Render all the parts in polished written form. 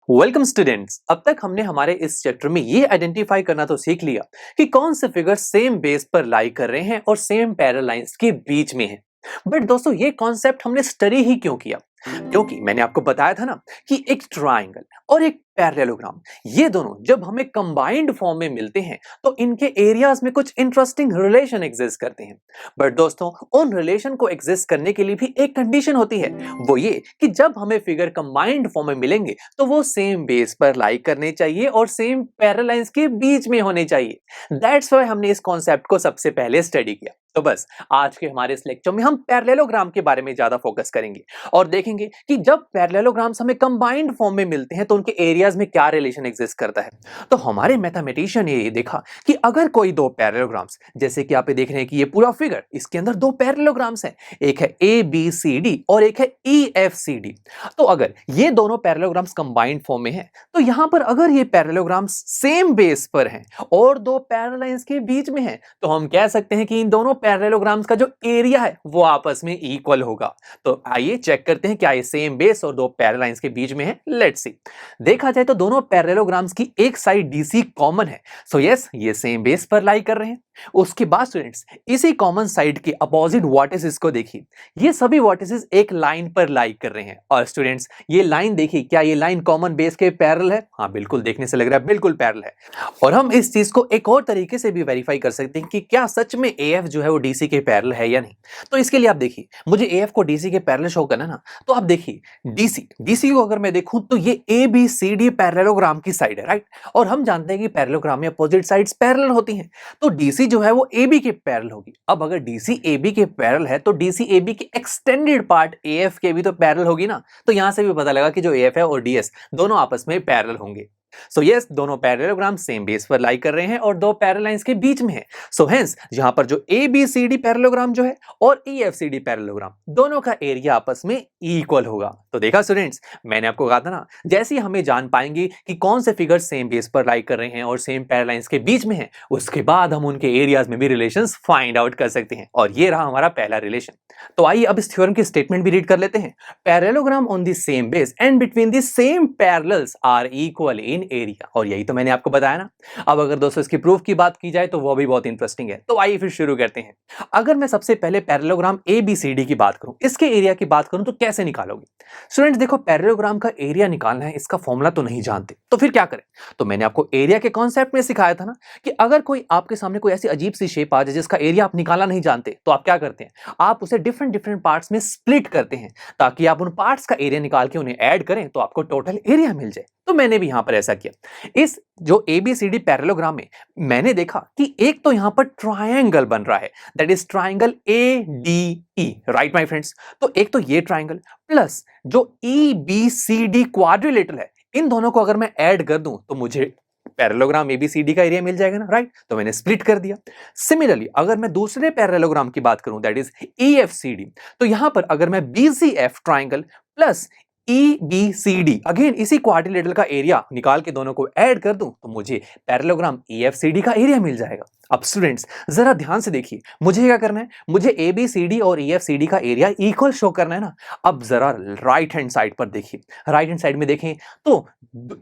Welcome students. अब तक हमने हमारे इस चैप्टर में ये आइडेंटिफाई करना तो सीख लिया कि कौन से फिगर सेम बेस पर लाई कर रहे हैं और सेम पैरेलल लाइंस के बीच में हैं। बट दोस्तों ये कॉन्सेप्ट हमने स्टडी ही क्यों किया? क्योंकि मैंने आपको बताया था ना कि एक ट्राइंगल और एक पैरेललोग्राम, ये दोनों जब हमें कंबाइंड फॉर्म में मिलते हैं तो इनके एरियाज में कुछ इंटरेस्टिंग रिलेशन एग्जिस्ट करते हैं। बट दोस्तों उन रिलेशन को एग्जिस्ट करने के लिए भी एक कंडीशन होती है, वो ये कि जब हमें फिगर कंबाइंड फॉर्म में मिलेंगे तो वो सेम बेस पर लाई करने चाहिए और सेम पैरेलल लाइंस के बीच में होने चाहिए। दैट्स व्हाई हमने इस कॉन्सेप्ट को सबसे पहले स्टडी किया। तो बस आज के हमारे इस लेक्चर में हम पैरेललोग्राम के बारे में ज्यादा फोकस करेंगे और देखेंगे कि जब पैरेललोग्राम्स हमें कंबाइंड फॉर्म में मिलते हैं तो उनके एरियाज में क्या रिलेशन एग्जिस्ट करता है। तो हमारे मैथमेटिशियन ने ये देखा कि अगर कोई दो पैरेललोग्राम्स, जैसे कि आप ये देख रहे हैं कि ये पूरा फिगर, इसके अंदर दो पैरेललोग्राम्स हैं, एक है ए बी सी डी और एक है ई एफ सी डी। तो अगर ये दोनों पैरेललोग्राम्स कंबाइंड फॉर्म में हैं तो यहां पर अगर ये पैरेललोग्राम्स सेम बेस पर हैं और दो पैरेलल लाइंस के बीच में हैं तो हम कह सकते हैं कि इन दोनों पैरेललोग्राम्स का जो एरिया है वो आपस में इक्वल होगा। तो आइए चेक करते हैं क्या ये सेम बेस और दो पैरेलल लाइंस के बीच में है। Let's see. देखा जाए तो दोनों पैरेललोग्राम्स की एक साइड डीसी कॉमन है, सो यस ये सेम बेस पर लाई कर रहे हैं। उसके बाद स्टूडेंट्स इसी कॉमन साइड के अपोजिट वर्टिसेस को देखिए, ये सभी वर्टिसेस एक लाइन पर लाई कर रहे हैं। और स्टूडेंट्स ये लाइन देखिए, क्या ये लाइन कॉमन बेस के पैरेलल है? हाँ बिल्कुल, देखने से लग रहा है बिल्कुल पैरेलल है। और हम इस चीज को एक और तरीके से भी वेरीफाई कर सकते हैं कि क्या सच में एएफ जो है वो डीसी के पैरेलल है या नहीं। तो इसके लिए आप देखिए, मुझे एएफ को डीसी के पैरेलल शो करना ना, तो आप देखिए डीसी को अगर मैं देखूं तो ये A B C D parallelogram की साइड है, राइट। और हम जानते हैं कि पैरेललोग्राम में अपोजिट साइड्स पैरेलल होती हैं, तो डीसी जो है वो AB के पैरेलल होगी। अब अगर DC AB के पैरेलल है तो DC AB की एक्सटेंडेड पार्ट AF के भी तो पैरेलल होगी ना। तो यहां से भी पता लगा कि जो AF है और DS दोनों आपस में पैरेलल होंगे। सो यस दोनों पैरेललोग्राम सेम बेस पर लाई कर रहे हैं और दो पैरेलल लाइंस के बीच में है। सो हेंस यहां पर जो ABCD पैरेललोग्राम जो है और EFCD पैरेललोग्राम दोनों का एरिया आपस में इक्वल होगा। तो देखा स्टूडेंट्स, मैंने आपको कहा था ना, जैसे ही हमें जान पाएंगे कि कौन से फिगर सेम बेस पर लाई कर रहे हैं और सेम पैरेलल लाइंस के बीच में है, उसके बाद हम उनके एरियाज में भी रिलेशंस फाइंड आउट कर सकते हैं। और ये रहा हमारा पहला रिलेशन। तो आइए अब इस थ्योरम की स्टेटमेंट भी रीड कर लेते हैं। Parallelogram on the same base and between the same parallels are equal in area. और यही तो मैंने आपको बताया ना। अब अगर दोस्तों इसकी प्रूफ की बात की जाए तो वो भी बहुत इंटरेस्टिंग है। तो आइए फिर शुरू करते हैं। अगर मैं सबसे पहले पैरेललोग्राम ABCD की बात करूं, इसके एरिया की बात करूं, तो कैसे निकालोगे? स्टूडेंट्स देखो, पैरेललोग्राम का एरिया निकालना है, इसका फॉर्मूला तो नहीं जानते, तो फिर क्या करें? तो मैंने आपको एरिया के कॉन्सेप्ट में सिखाया था ना कि अगर कोई आपके सामने कोई ऐसी अजीब सी शेप आ जाए जिसका एरिया आप निकालना नहीं जानते, तो आप क्या करते हैं? आप उसे डिफरेंट डिफरेंट पार्ट्स में स्प्लिट करते हैं ताकि आप उन पार्ट्स का एरिया निकाल के उन्हें ऐड करें तो आपको टोटल एरिया मिल जाए। तो मैंने भी यहां पर ऐसा किया। इस जो ABCD पैरेललोग्राम में मैंने देखा कि एक तो यहां पर ट्रायंगल बन रहा है, that is triangle ADE, right my friends. तो एक तो ये ट्रायंगल प्लस जो EBCD क्वाड्रिलेटरल है, इन दोनों को अगर मैं ऐड कर दूं तो मुझे पैरेललोग्राम ABCD का एरिया मिल जाएगा ना, राइट। तो मैंने स्प्लिट कर दिया। सिमिलरली अगर मैं दूसरे पैरेललोग्राम की बात करूं, दैट इज EFCD, तो यहां पर अगर मैं BCF triangle plus EBCD again इसी क्वाड्रिलेटरल का एरिया निकाल के दोनों को ऐड कर दूं तो मुझे पैरेललोग्राम EFCD का एरिया मिल जाएगा। अब स्टूडेंट्स जरा ध्यान से देखिए, मुझे क्या करना है? मुझे ABCD और EFCD का एरिया इक्वल शो करना है ना। अब जरा राइट हैंड साइड पर देखिए, राइट हैंड साइड में देखें तो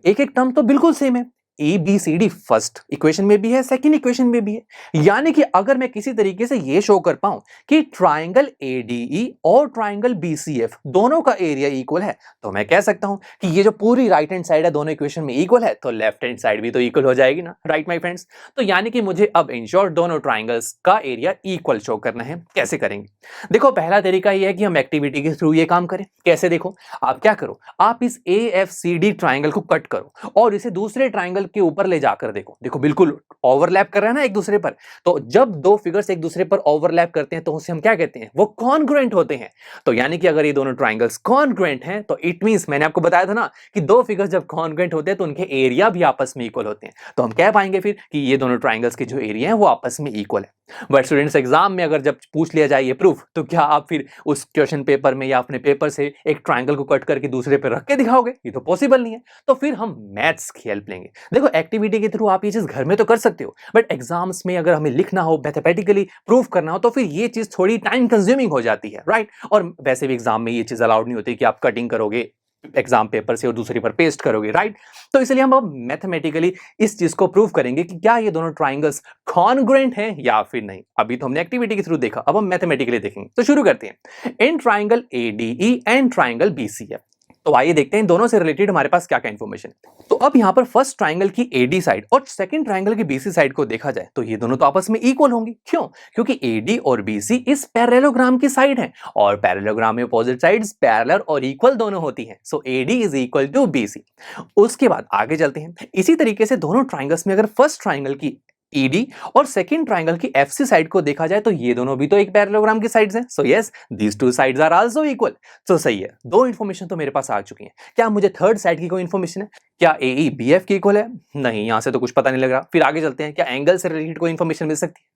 एक एक टर्म तो बिल्कुल सेम है। ABCD फर्स्ट इक्वेशन में भी है, सेकंड इक्वेशन में भी है। यानी कि अगर मैं किसी तरीके से ये शो कर पाऊं कि ट्रायंगल ADE और ट्रायंगल BCF दोनों का एरिया इक्वल है, तो मैं कह सकता हूं कि ये जो पूरी राइट हैंड साइड है दोनों इक्वेशन में इक्वल है, तो लेफ्ट हैंड साइड भी तो इक्वल हो जाएगी ना, राइट माय फ्रेंड्स। तो यानी कि मुझे अब इन शॉर्ट दोनों ट्रायंगल्स का एरिया इक्वल शो करना है। कैसे करेंगे? देखो पहला तरीका ये है कि हम एक्टिविटी के थ्रू ये काम करें। कैसे? देखो आप क्या करो, आप इस AFCD ट्रायंगल को कट करो और इसे दूसरे ट्रायंगल के ऊपर ले जाकर देखो बिल्कुल ओवरलैप कर रहा है ना एक दूसरे पर। तो जब दो फिगर्स एक दूसरे पर ओवरलैप करते हैं तो उसे हम क्या कहते हैं? वो कॉन्ग्रुएंट होते हैं। तो यानी कि अगर ये दोनों ट्रायंगल्स कॉन्ग्रुएंट हैं तो इट मींस, मैंने आपको बताया था ना कि दो फिगर्स जब कॉन्ग्रुएंट होते हैं तो उनके एरिया भी आपस में इक्वल होते हैं। तो हम कह पाएंगे फिर कि ये दोनों ट्रायंगल्स के जो एरिया है वो आपस में इक्वल है। बट स्टूडेंट्स एग्जाम में अगर जब पूछ लिया जाए ये प्रूफ, तो क्या आप फिर उस क्वेश्चन पेपर में या अपने पेपर से एक ट्रायंगल को कट करके दूसरे पे रख के दिखाओगे? ये तो पॉसिबल नहीं है। तो फिर हम मैथ्स की हेल्प लेंगे। देखो एक्टिविटी के थ्रू आप ये चीज घर में तो कर सकते हो, बट एग्जाम्स में अगर हमें लिखना हो, मैथमेटिकली प्रूफ करना हो, तो फिर ये चीज थोड़ी टाइम कंज्यूमिंग हो जाती है, राइट। और वैसे भी एग्जाम में ये चीज अलाउड नहीं होती कि आप कटिंग करोगे एग्जाम पेपर से और दूसरी पर पेस्ट करोगे, राइट। तो इसलिए हम अब मैथमेटिकली इस चीज को प्रूव करेंगे कि क्या ये दोनों ट्राइंगल्स कॉन्ग्रुएंट हैं या फिर नहीं। अभी तो हमने एक्टिविटी के थ्रू देखा, अब हम मैथमेटिकली देखेंगे। तो शुरू करते हैं। In triangle ADE and triangle BCF, तो आइए देखते हैं दोनों से रिलेटेड हमारे पास क्या क्या इंफॉर्मेशन है। तो अब यहाँ पर फर्स्ट ट्राइंगल की AD साइड और सेकंड ट्राइंगल की BC साइड को देखा जाए तो ये दोनों तो आपस में इक्वल होंगी। क्यों? क्योंकि AD और BC इस पैरेललोग्राम की साइड है और पैरेललोग्राम में अपोजिट साइड्स पैरेलल और इक्वल दोनों होती हैं। So AD is equal to BC। उसके बाद आगे चलते हैं। इसी तरीके से दोनों ट्राइंगल्स में अगर फर्स्ट ट्राइंगल की ED और सेकंड ट्राइंगल की FC साइड को देखा जाए तो ये दोनों भी तो एक पैरेललोग्राम की साइड्स हैं। So yes, these two sides are also equal. तो सही है, दो इंफॉर्मेशन तो मेरे पास आ चुकी हैं। क्या मुझे थर्ड साइड की कोई इंफॉर्मेशन है? क्या AE BF की इक्वल है? नहीं, यहां से तो कुछ पता नहीं लग रहा। फिर आगे चलते हैं। क्या एंगल से रिलेटेड कोई इंफॉर्मेशन मिल सकती है?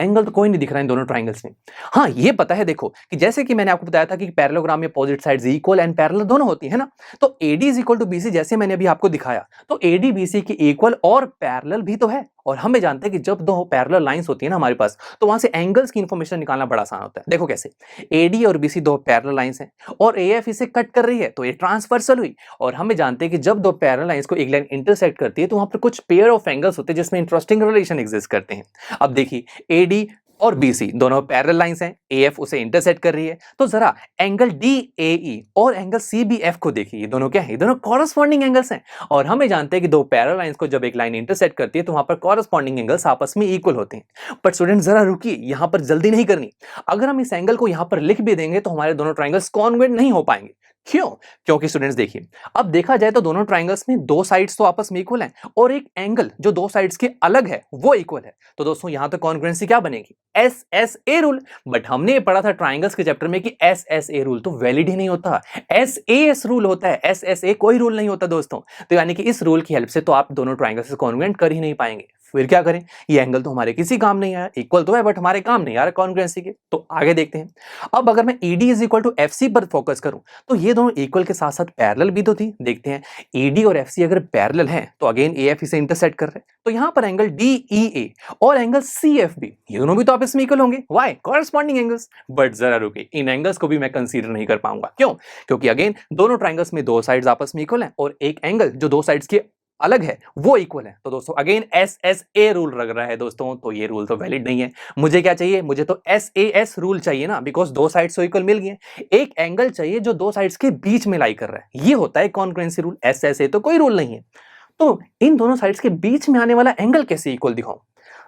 एंगल तो कोई नहीं दिख रहा है इन दोनों ट्राइंगल्स में। हाँ, ये पता है, देखो कि जैसे कि मैंने आपको बताया था कि पैरेललोग्राम में opposite sides equal and parallel दोनों होती है ना। तो AD is equal to BC, जैसे मैंने अभी आपको दिखाया, तो AD BC की इक्वल और पैरेलल भी तो है। और हमें जानते हैं कि जब दो पैरेलल लाइंस होती है ना हमारे पास, तो वहां से एंगल्स की इंफॉर्मेशन निकालना बड़ा आसान होता है। देखो कैसे, AD और BC दो पैरेलल लाइंस हैं और AF इसे कट कर रही है, तो ये ट्रांसवर्सल हुई। और हमें जानते हैं कि जब दो पैरेलल लाइंस को एक लाइन इंटरसेक्ट करती है तो वहां पर कुछ पेयर ऑफ एंगल्स होते हैं जिसमें इंटरेस्टिंग रिलेशन एग्जिस्ट करते हैं। अब देखिए, AD और BC दोनों पैरेलल लाइंस हैं, AF उसे इंटरसेक्ट कर रही है। तो जरा एंगल DAE और एंगल CBF को देखिए, ये दोनों क्या है? ये दोनों कॉरस्पॉन्डिंग एंगल्स हैं। और हमें जानते हैं कि दो पैरेलल लाइंस को जब एक लाइन इंटरसेक्ट करती है तो वहां पर कॉरस्पॉन्डिंग एंगल्स आपस में इक्वल होते हैं। बट स्टूडेंट जरा रुकिए, यहां पर जल्दी नहीं करनी। अगर हम इस एंगल को यहां पर लिख भी देंगे तो हमारे दोनों ट्राइंगल्स कॉन्ग्रुएंट नहीं हो पाएंगे। क्यों? क्योंकि स्टूडेंट्स देखिए, अब देखा जाए तो दोनों ट्राइंगल्स में दो साइड्स तो आपस में इक्वल हैं और एक एंगल जो दो साइड्स के अलग है वो इक्वल है। तो दोस्तों यहां तो कॉन्ग्रुएंसी क्या बनेगी? SSA rule. बट हमने ये पढ़ा था ट्राइंगल्स के चैप्टर में कि SSA रूल तो वैलिड ही नहीं होता, SAS रूल होता है। SSA कोई रूल नहीं होता दोस्तों। तो यानी कि इस रूल की हेल्प से तो आप दोनों ट्राइंगल्स से कॉन्ग्रुएंट कर ही नहीं पाएंगे। फिर क्या करें? ये एंगल तो हमारे किसी काम नहीं आया, इक्वल तो है बट हमारे काम नहीं आ रहा कॉन्ग्रुएंसी के। तो आगे देखते हैं। अब अगर मैं ED is equal to FC पर फोकस करूं तो ये दोनों इक्वल के साथ साथ पैरेलल भी तो थी। देखते हैं, ED और FC अगर पैरेलल हैं तो अगेन AF इसे इंटरसेक्ट कर रहे हैं। तो यहां पर एंगल DEA और एंगल CFB ये दोनों भी तो आपस में इक्वल होंगे। व्हाई? Corresponding angles. बट जरा रुकिए, इन एंगल्स को भी मैं कंसीडर नहीं कर पाऊंगा। क्यों? क्योंकि अगेन दोनों ट्राइंगल्स में दो साइड्स आपस में इक्वल हैं और एक एंगल जो दो साइड्स के अलग है वो इक्वल है। तो दोस्तों अगेन SSA रूल लग रहा है दोस्तों, तो ये रूल तो वैलिड नहीं है। मुझे क्या चाहिए? मुझे तो SAS रूल चाहिए ना, बिकॉज दो साइड्स तो इक्वल मिल गए। एक एंगल चाहिए जो दो साइड्स के बीच में लाई कर रहा है, ये होता है कॉन्ग्रुएंसी रूल। SSA तो कोई रूल नहीं है। तो इन दोनों साइड्स के बीच में आने वाला एंगल कैसे इक्वल दिखाऊं?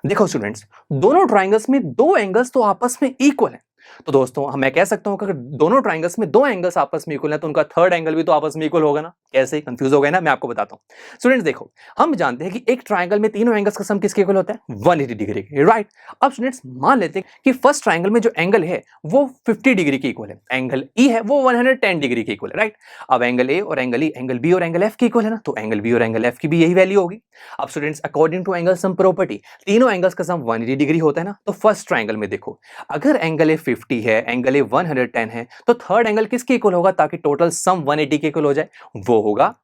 देखो स्टूडेंट्स, दोनों ट्राइंगल्स में दो एंगल्स तो आपस में इक्वल है। तो दोस्तों मैं कह सकता हूं कि अगर दोनों ट्राइंगल्स में दो एंगल्स आपस में इक्वल है तो उनका थर्ड एंगल भी तो आपस में इक्वल होगा ना। कैसे? कंफ्यूज हो गए ना? मैं आपको बताता हूं। स्टूडेंट्स देखो, हम जानते हैं कि एक ट्राइंगल में तीनों एंगल्स का सम किसके इक्वल होता है? 180 डिग्री के, राइट। अब स्टूडेंट्स मान लेते हैं कि फर्स्ट ट्राइंगल में जो एंगल है वो 50 डिग्री के इक्वल है, एंगल E है वो 110 डिग्री के इक्वल है, राइट। अब एंगल A और एंगल E, एंगल B और एंगल F के इक्वल है ना, तो एंगल B और एंगल F की भी यही वैल्यू होगी। अब students according to angle sum property तीनों एंगल्स का सम 180 डिग्री होता है ना। तो फर्स्ट ट्राइंगल में देखो, अगर एंगल A 50 है, एंगल A 110 है, तो थर्ड एंगल किसके इक्वल होगा ताकि टोटल सम 180 के इक्वल हो जाए? वो होगा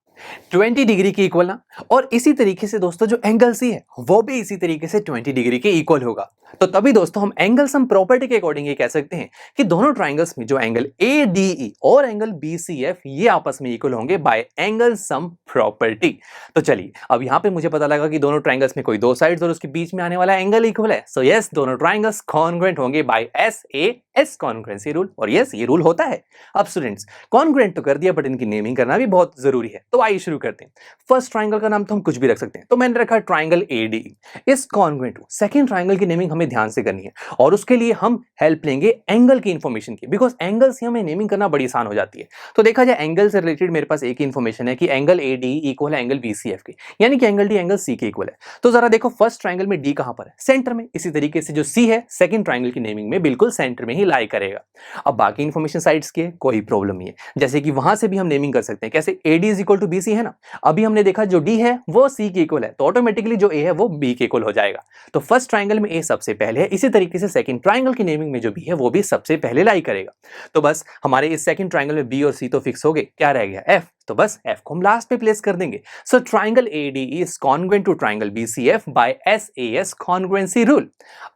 20 डिग्री के इक्वल ना। और इसी तरीके से दोस्तों जो एंगल C है वो भी इसी तरीके से 20 डिग्री के इक्वल होगा। तो तभी दोस्तों हम एंगल सम प्रॉपर्टी के अकॉर्डिंग ये कह सकते हैं कि दोनों ट्राइंगल्स में जो एंगल ADE और एंगल BCF ये आपस में इक्वल होंगे बाय एंगल सम प्रॉपर्टी। तो चलिए, अब यहां पे मुझे पता लगा कि दोनों ट्राइंगल्स में कोई दो साइड्स और उसके बीच में आने वाला एंगल इक्वल है। सो यस, दोनों ट्राइंगल्स कॉन्ग्रुएंट होंगे बाय SAS कॉन्ग्रुएंसी रूल। और यस, ये रूल होता है। अब स्टूडेंट्स कॉन्ग्रुएंट तो कर दिया बट इनकी नेमिंग करना भी बहुत जरूरी है। तो आइए शुरू करते हैं। फर्स्ट ट्राइंगल का नाम तो हम कुछ भी रख सकते हैं, तो मैंने रखा triangle ADE is congruent to. Second triangle की नेमिंग हमें ध्यान से करनी है और उसके लिए हम हेल्प लेंगे एंगल की इंफॉर्मेशन की, बिकॉज एंगल से हमें नेमिंग करना बड़ी आसान हो जाती है। तो देखा जाए एंगल से रिलेटेड मेरे पास एक ही इंफॉर्मेशन है कि एंगल ADE इक्वल है एंगल BCF के, यानी कि एंगल D एंगल C के इक्वल है। तो जरा देखो, फर्स्ट ट्राइंगल में D कहां पर है? सेंटर में। इसी तरीके से जो C है सेकंड ट्राइंगल की नेमिंग में बिल्कुल सेंटर में ही लाई करेगा। अब बाकी इंफॉर्मेशन साइड्स की कोई प्रॉब्लम नहीं है, जैसे कि वहां से भी हम नेमिंग कर सकते हैं। कैसे? AD is equal to BC है ना। अभी हमने देखा जो D है वो C के इक्वल है, तो ऑटोमेटिकली जो A है वो B के इक्वल हो जाएगा। तो फर्स्ट ट्राइंगल में A सबसे पहले है, इसी तरीके से सेकंड ट्राइंगल की नेमिंग में जो B है वो भी सबसे पहले लाई करेगा। तो बस हमारे इस सेकंड ट्राइंगल में B और C तो फिक्स हो गए, क्या रह गया? F। तो बस f को हम लास्ट पे प्लेस कर देंगे। So triangle ADE is congruent to triangle BCF by SAS congruency rule.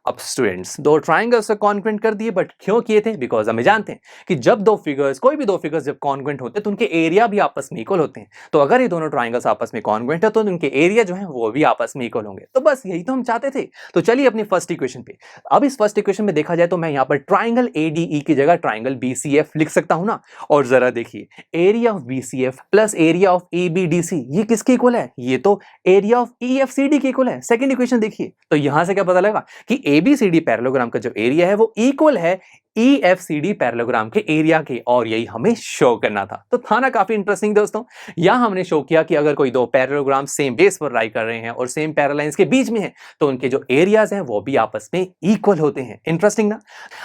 अब स्टूडेंट्स दो ट्राइंगल्स कॉन्ग्रुएंट कर दिए, बट क्यों किए थे? बिकॉज हमें जानते हैं कि जब दो फिगर्स, कोई भी दो फिगर्स जब कॉन्ग्रुएंट होते हैं तो उनके एरिया भी आपस में इक्वल होते हैं। तो अगर ये दोनों ट्राइंगल्स आपस में कॉन्ग्रुएंट है तो उनके एरिया जो है वो भी आपस में इक्वल होंगे। तो बस यही तो हम चाहते थे। तो चलिए अपनी फर्स्ट इक्वेशन पे, अब इस फर्स्ट इक्वेशन में देखा जाए तो मैं यहाँ पर ट्राइंगल ADE की जगह ट्राइंगल BCF लिख सकता हूं ना। और जरा देखिए, area of BCF plus area of ABDC ये किसके इक्वल है? ये तो एरिया ऑफ EFCD के इक्वल है। सेकंड इक्वेशन देखिए, तो यहां से क्या पता लगा कि ABCD पैरेललोग्राम का जो एरिया है वो इक्वल है EFCD पैरेललोग्राम के एरिया के, और यही हमें शो करना था। तो था ना काफी इंटरेस्टिंग दोस्तों। यहां हमने शो किया कि अगर कोई दो पैरेललोग्राम सेम बेस पर लाई कर रहे हैं और सेम पैरेललाइंस के बीच में है तो उनके जो एरियाज हैं वो भी आपस में इक्वल होते हैं। इंटरेस्टिंग ना?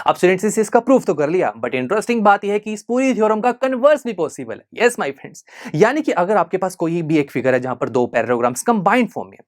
अब स्टूडेंट्स इसका प्रूफ तो कर लिया, बट इंटरेस्टिंग बात यह है कि इस पूरी थ्योरम का कन्वर्स भी पॉसिबल है। यस माय फ्रेंड्स, यानी कि अगर आपके पास कोई भी एक फिगर है जहां पर दो पैरेललोग्राम्स कंबाइंड फॉर्म में,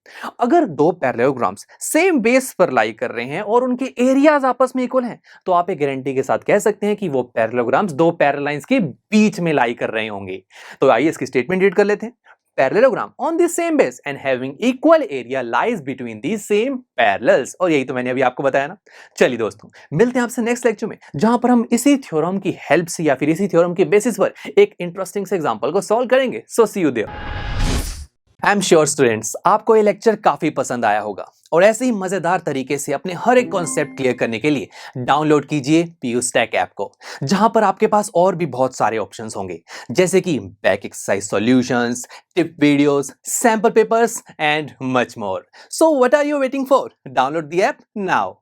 अगर दो पैरेललोग्राम्स सेम बेस पर लाई कर रहे हैं और उनके एरियाज आपस में इक्वल हैं, तो आप एक गारंटी के साथ कह सकते हैं कि वो पैरेललोग्राम्स दो पैरेललाइंस के बीच में लाई कर रहे होंगे। तो आइए इसकी स्टेटमेंट रीड कर लेते हैं। Parallelogram on the same base and having equal area lies between these same parallels। और यही तो मैंने अभी आपको बताया ना। चलिए दोस्तों, मिलते हैं आपसे नेक्स्ट लेक्चर में, जहां पर हम इसी थ्योरम की हेल्प से या फिर इसी थ्योरम के बेसिस पर एक इंटरेस्टिंग से एग्जांपल को सॉल्व करेंगे। So see you there. I am sure students आपको ये लेक्चर काफी पसंद आया होगा, और ऐसे ही मजेदार तरीके से अपने हर एक कॉन्सेप्ट क्लियर करने के लिए डाउनलोड कीजिए PUStack ऐप को, जहां पर आपके पास और भी बहुत सारे ऑप्शंस होंगे, जैसे कि back exercise solutions, tip videos, sample papers and much more. So what are you waiting for? Download the app now.